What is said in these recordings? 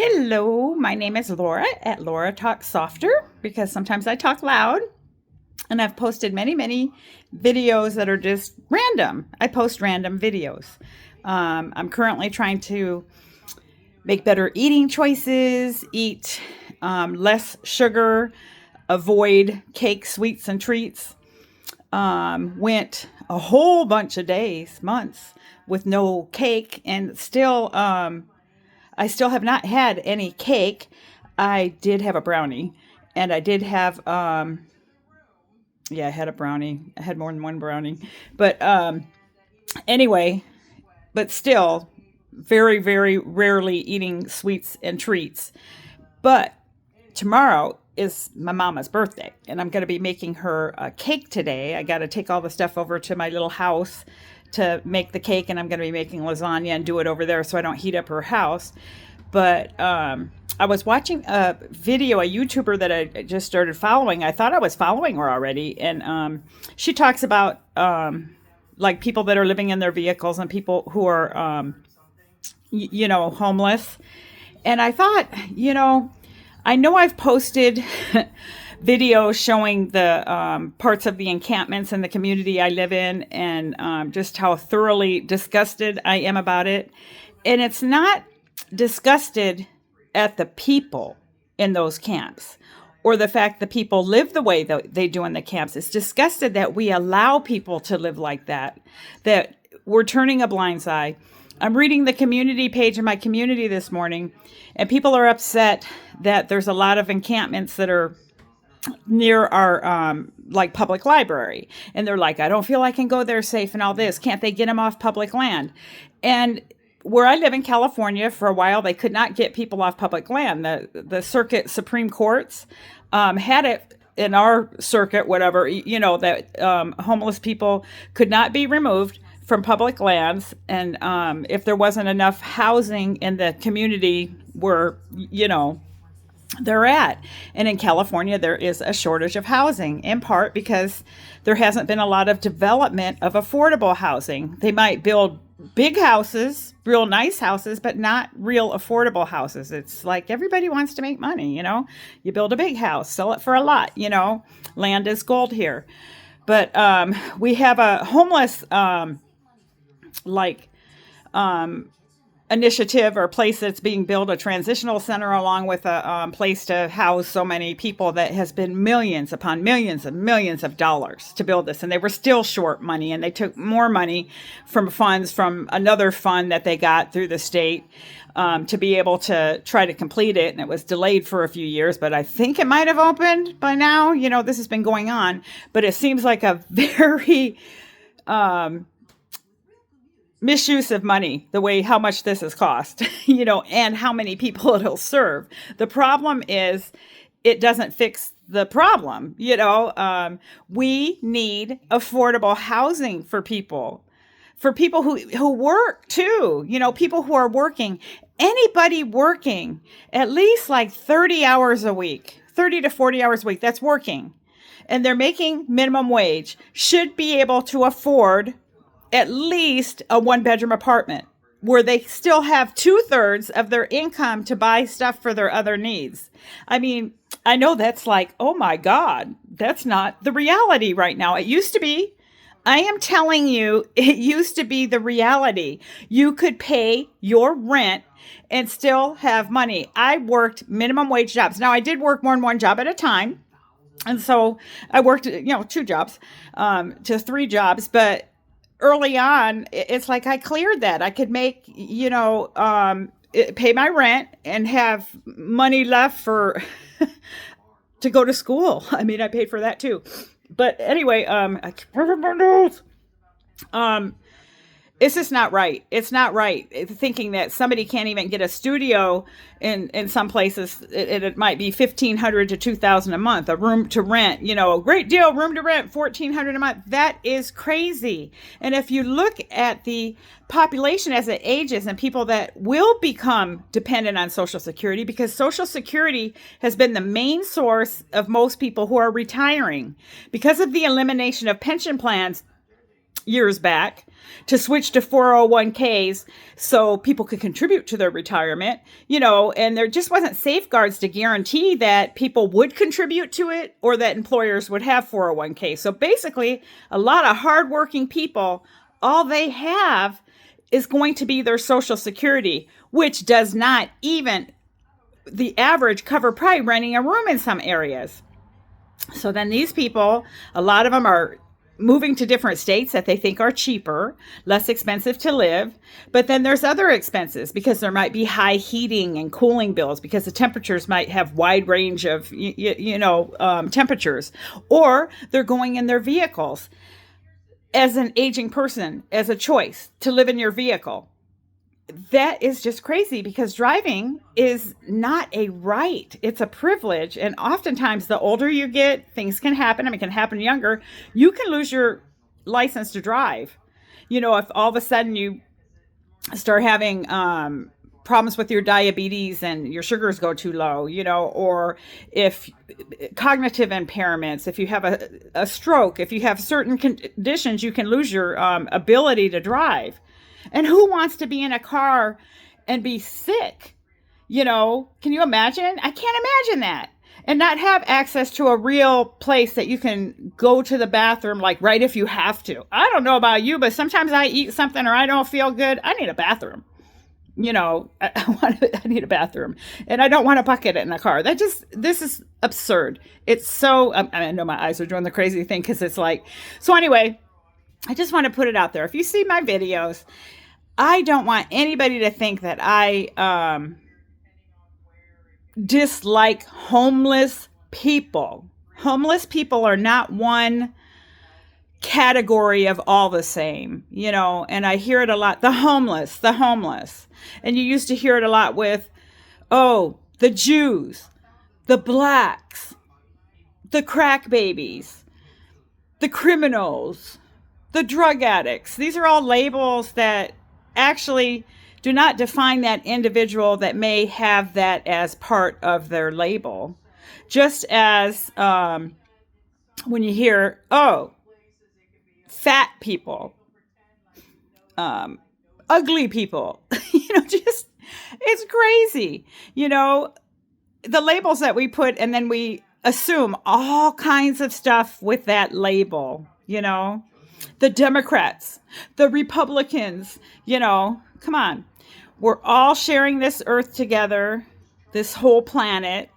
Hello, my name is Laura at Laura Talks Softer because sometimes I talk loud and I've posted many videos that are just random. I post random videos. I'm currently trying to make better eating choices, eat less sugar, avoid cake, sweets, and treats. Went a whole bunch of days, months with no cake, and still I still have not had any cake. I did have a brownie, and I did have yeah, I had a brownie. I had more than one brownie, but anyway, but still, very rarely eating sweets and treats. But tomorrow is my mama's birthday, and I'm going to be making her a cake today. I got to take all the stuff over to my little house to make the cake, and I'm going to be making lasagna and do it over there so I don't heat up her house. But I was watching a video, a YouTuber that I just started following. I thought I was following her already, and she talks about like people that are living in their vehicles and people who are homeless. And I thought, I know I've posted videos showing the parts of the encampments in the community I live in, and just how thoroughly disgusted I am about it. And it's not disgusted at the people in those camps or the fact that people live the way that they do in the camps. It's disgusted that we allow people to live like that we're turning a blind eye. I'm reading the community page in my community this morning, and people are upset that there's a lot of encampments that are near our like public library, and they're like, I don't feel I can go there safe and all this. Can't they get them off public land? And where I live in California, for a while, they could not get people off public land. The circuit Supreme Courts had it in our circuit, whatever, that homeless people could not be removed from public lands. And if there wasn't enough housing in the community where, they're at. And in California, there is a shortage of housing, in part because there hasn't been a lot of development of affordable housing. They might build big houses, real nice houses, but not real affordable houses. It's like everybody wants to make money, You build a big house, sell it for a lot, Land is gold here. But we have a homeless initiative or place that's being built, a transitional center, along with a place to house so many people, that has been millions upon millions and millions of dollars to build this. And they were still short money, and they took more money from funds from another fund that they got through the state to be able to try to complete it. And it was delayed for a few years, but I think it might have opened by now. This has been going on, but it seems like a very misuse of money, how much this has cost, and how many people it'll serve. The problem is it doesn't fix the problem. We need affordable housing for people who work too, people who are working. Anybody working at least like 30 hours a week, 30 to 40 hours a week, that's working, and they're making minimum wage, should be able to afford at least a one-bedroom apartment where they still have 2/3 of their income to buy stuff for their other needs. I mean, I know that's like, oh my God, that's not the reality right now. It used to be. I am telling you, it used to be the reality. You could pay your rent and still have money. I worked minimum wage jobs. Now, I did work more than one job at a time. And so I worked, 2 jobs to 3 jobs, but early on, it's like I cleared that. I could make, pay my rent and have money left for to go to school. I mean, I paid for that too. But anyway, I can't remember my notes. It's just not right. It's not right. Thinking that somebody can't even get a studio in some places, it might be $1,500 to $2,000 a month, a room to rent, a great deal, room to rent, $1,400 a month. That is crazy. And if you look at the population as it ages and people that will become dependent on Social Security, because Social Security has been the main source of most people who are retiring because of the elimination of pension plans years back. to switch to 401ks so people could contribute to their retirement, and there just wasn't safeguards to guarantee that people would contribute to it or that employers would have 401ks. So basically, a lot of hardworking people, all they have is going to be their Social Security, which does not even the average cover probably renting a room in some areas. So then these people, a lot of them are moving to different states that they think are cheaper, less expensive to live. But then there's other expenses because there might be high heating and cooling bills because the temperatures might have wide range of, temperatures, or they're going in their vehicles as an aging person, as a choice to live in your vehicle. That is just crazy because driving is not a right. It's a privilege. And oftentimes the older you get, things can happen. I mean, it can happen younger. You can lose your license to drive. If all of a sudden you start having problems with your diabetes and your sugars go too low, or if cognitive impairments, if you have a stroke, if you have certain conditions, you can lose your ability to drive. And who wants to be in a car and be sick? Can you imagine? I can't imagine that. And not have access to a real place that you can go to the bathroom, like right if you have to. I don't know about you, but sometimes I eat something or I don't feel good. I need a bathroom. I need a bathroom. And I don't want to bucket it in the car. This is absurd. It's so, I know my eyes are doing the crazy thing because it's like, so anyway, I just want to put it out there. If you see my videos, I don't want anybody to think that I dislike homeless people. Homeless people are not one category of all the same, and I hear it a lot. The homeless. And you used to hear it a lot with, the Jews, the blacks, the crack babies, the criminals, the drug addicts. These are all labels that actually do not define that individual that may have that as part of their label. Just as when you hear, fat people, ugly people, it's crazy. The labels that we put, and then we assume all kinds of stuff with that label, the Democrats, the Republicans, come on. We're all sharing this earth together, this whole planet.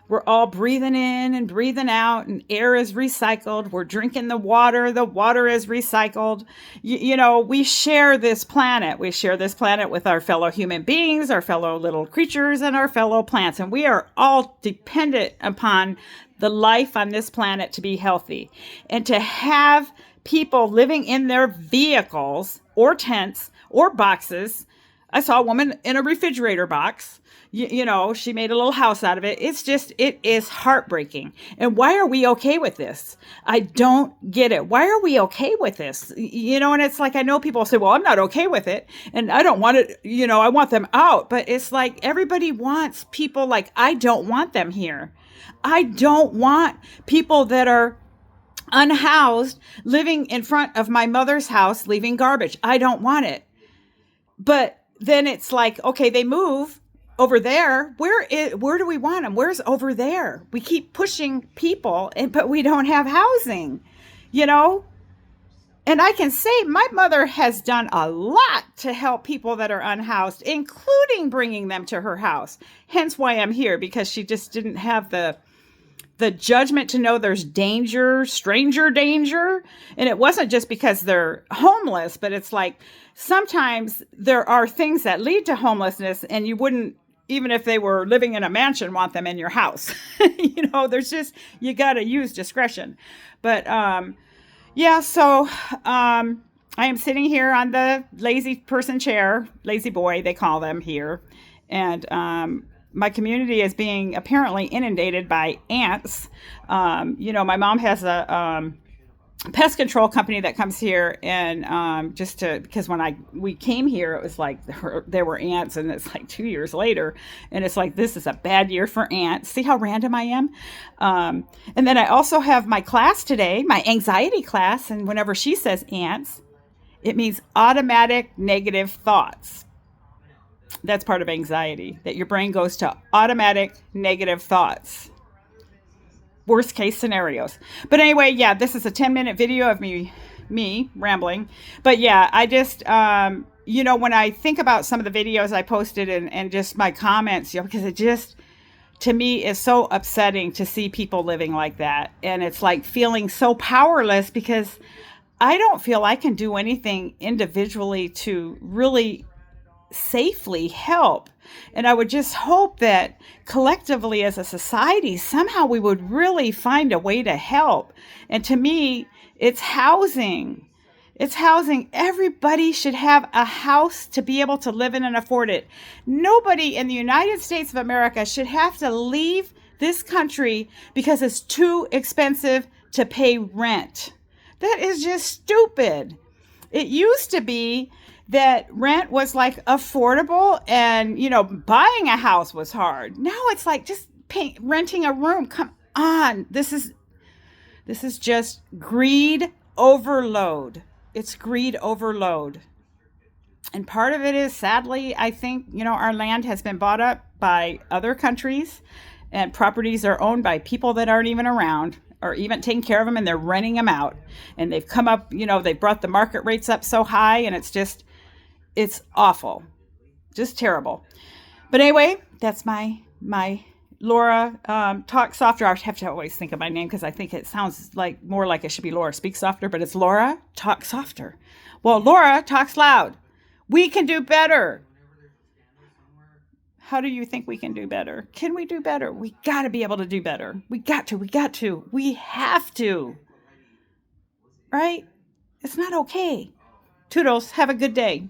We're all breathing in and breathing out, and air is recycled. We're drinking the water is recycled. We share this planet. We share this planet with our fellow human beings, our fellow little creatures, and our fellow plants. And we are all dependent upon the life on this planet to be healthy. And to have people living in their vehicles or tents or boxes. I saw a woman in a refrigerator box. She made a little house out of it. It is heartbreaking. And why are we okay with this? I don't get it. Why are we okay with this? And it's like, I know people say, well, I'm not okay with it. And I don't want it, I want them out. But it's like everybody wants people like, I don't want them here. I don't want people that are unhoused living in front of my mother's house, leaving garbage. I don't want it. But then it's like, okay, they move over there. Where do we want them? Where's over there? We keep pushing people, but we don't have housing, And I can say my mother has done a lot to help people that are unhoused, including bringing them to her house. Hence why I'm here, because she just didn't have the judgment to know there's danger, stranger danger. And it wasn't just because they're homeless, but it's like sometimes there are things that lead to homelessness, and you wouldn't, even if they were living in a mansion, want them in your house. There's just, you got to use discretion. But so I am sitting here on the lazy person chair, lazy boy, they call them here. And my community is being apparently inundated by ants. My mom has a pest control company that comes here, and because when we came here, it was like there were ants, and it's like 2 years later, and it's like, this is a bad year for ants. See how random I am? And then I also have my class today, my anxiety class, and whenever she says ants, It means automatic negative thoughts. That's part of anxiety, that your brain goes to automatic negative thoughts. Worst case scenarios. But anyway, yeah, this is a 10-minute video of me rambling. But yeah, I just when I think about some of the videos I posted and just my comments, because it just, to me, is so upsetting to see people living like that. And it's like feeling so powerless because I don't feel I can do anything individually to really safely help. And I would just hope that collectively as a society, somehow we would really find a way to help. And to me, it's housing. It's housing. Everybody should have a house to be able to live in and afford it. Nobody in the United States of America should have to leave this country because it's too expensive to pay rent. That is just stupid. It used to be that rent was like affordable and, buying a house was hard. Now it's like just renting a room. Come on. This is just greed overload. It's greed overload. And part of it is, sadly, I think, our land has been bought up by other countries and properties are owned by people that aren't even around or even taking care of them, and they're renting them out. And they've come up, they've brought the market rates up so high, and it's awful. Just terrible. But anyway, that's my Laura Talk Softer. I have to always think of my name because I think it sounds like more like it should be Laura Speak Softer, but it's Laura Talk Softer. Well, Laura talks loud. We can do better. How do you think we can do better? Can we do better? We got to be able to do better. We got to. We have to. Right? It's not okay. Toodles. Have a good day.